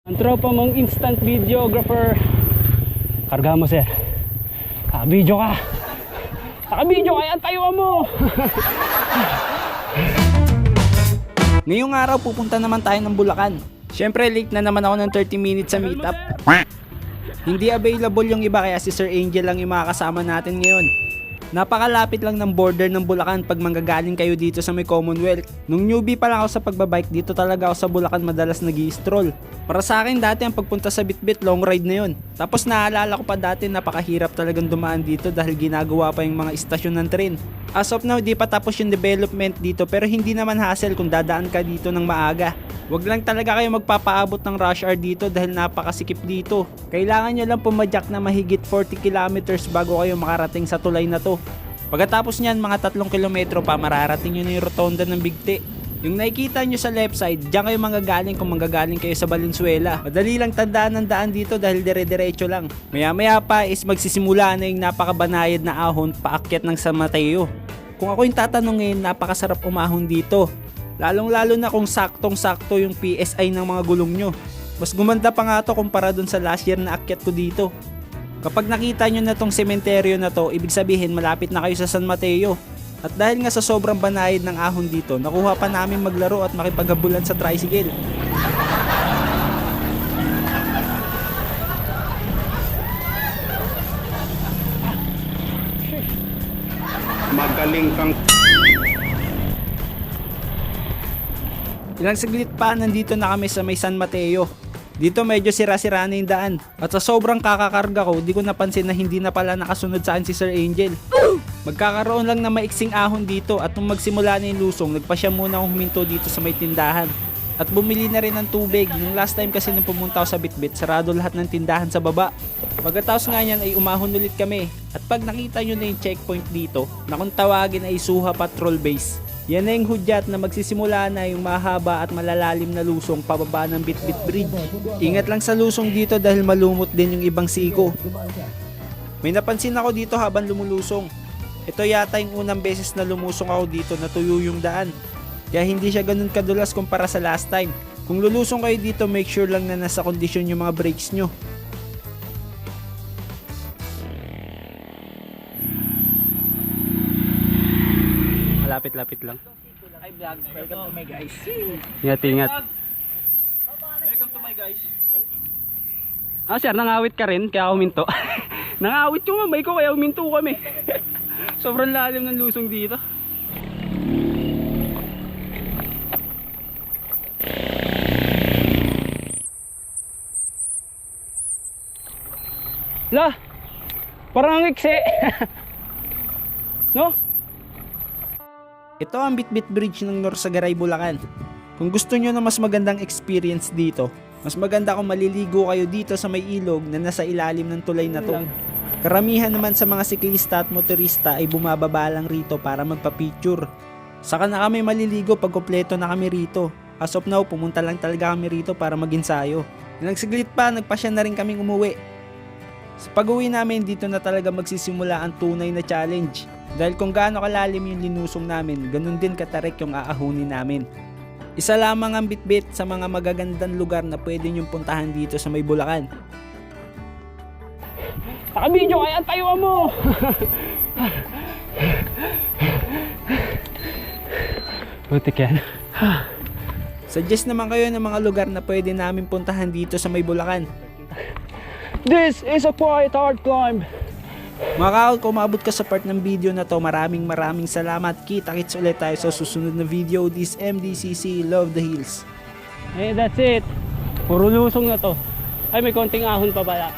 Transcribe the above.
Ang tropa mong instant videographer. Karga mo, sir. Video ka. Naka-video ka, antayuan mo. Ngayong araw pupunta naman tayo ng Bulacan. Syempre late na naman ako ng 30 minutes sa meetup. Hindi available yung iba kaya si Sir Angel lang yung makakasama natin ngayon. Napakalapit lang ng border ng Bulacan pag manggagaling kayo dito sa may Commonwealth. Nung newbie pa lang ako sa pagbabike, dito talaga ako sa Bulacan madalas nag-i-stroll. Para sa akin dati ang pagpunta sa Bitbit long ride na yun. Tapos naalala ko pa dati napakahirap talagang dumaan dito dahil ginagawa pa yung mga istasyon ng tren. As of now di pa tapos yung development dito pero hindi naman hassle kung dadaan ka dito ng maaga. Wag lang talaga kayo magpapaabot ng rush hour dito dahil napakasikip dito. Kailangan nyo lang pumadyak na mahigit 40 kilometers bago kayo makarating sa tulay na to. Pagkatapos nyan mga 3 kilometro pa mararating nyo na yung rotonda ng Bigti. Yung nakikita nyo sa left side, dyan kayo manggagaling kung manggagaling kayo sa Valenzuela. Madali lang tandaan ng daan dito dahil dire-diretso lang. Maya-maya pa is magsisimula na yung napakabanayad na ahon paakyat ng San Mateo. Kung ako yung tatanungin, napakasarap umahon dito. Lalong-lalo na kung saktong-sakto yung PSI ng mga gulong nyo. Mas gumanda pa nga to kumpara dun sa last year na akyat ko dito. Kapag nakita nyo na tong sementeryo na to, ibig sabihin malapit na kayo sa San Mateo. At dahil nga sa sobrang banayad ng ahon dito, nakuha pa namin maglaro at makipaghabulan sa tricycle. Magaling kang Ilang saglit pa nandito na kami sa may San Mateo. Dito medyo sira-sira na yung daan. At sa sobrang kakakarga ko, di ko napansin na hindi na pala nakasunod sa akin si Sir Angel. Magkakaroon lang na maiksing ahon dito at nung magsimula na yung lusong, nagpa siya muna akong huminto dito sa may tindahan. At bumili na rin ng tubig. Nung last time kasi nung pumunta ako sa Bitbit, sarado lahat ng tindahan sa baba. Pagkatapos nga yan ay umahon ulit kami. At pag nakita nyo na yung checkpoint dito, na kung tawagin ay Suha Patrol Base. Yan na yung hudyat na magsisimula na yung mahaba at malalalim na lusong pababa ng Bitbit Bridge. Ingat lang sa lusong dito dahil malumot din yung ibang siko. May napansin ako dito habang lumulusong. Ito yata yung unang beses na lumusong ako dito na tuyo yung daan. Kaya hindi siya ganun kadulas kumpara sa last time. Kung lulusong kayo dito, make sure lang na nasa kondisyon yung mga brakes nyo. Malapit-lapit lang. Hi vlog, welcome to my guys. Ingat-ingat. Welcome to my guys. Sir, nangawit ka rin kaya huminto. Nangawit yung kamay ko kaya huminto kami. Sobrang lalim ng lusong dito. La, parang ang iksi. No? Ito ang Bitbit Bridge ng Norsagaray, Bulacan. Kung gusto nyo na mas magandang experience dito, mas maganda kung maliligo kayo dito sa may ilog na nasa ilalim ng tulay na to. Karamihan naman sa mga siklista at motorista ay bumababa lang rito para magpa-picture. Saka na kami maliligo pag kompleto na kami rito. As of now, pumunta lang talaga kami rito para mag-ensayo. Ilang saglit pa, nagpasya na rin kaming umuwi. Sa pag-uwi namin, dito na talaga magsisimula ang tunay na challenge. Dahil kung gaano kalalim yung linusong namin, ganun din katarik yung aahunin namin. Isa lamang ang Bitbit sa mga magagandang lugar na pwede nyong puntahan dito sa may Bulacan. Naka-video kaya antayuan mo. Butik yan. Suggest naman kayo ng mga lugar na pwede namin puntahan dito sa may Bulacan. This is a quite hard climb. Mga kakal, kung umabot ka sa part ng video na to, maraming salamat. Kita-kits ulit tayo sa susunod na video. This MDCC, Love the Hills. That's it. Puro lusong na to. Ay, may konting ahon pa pala.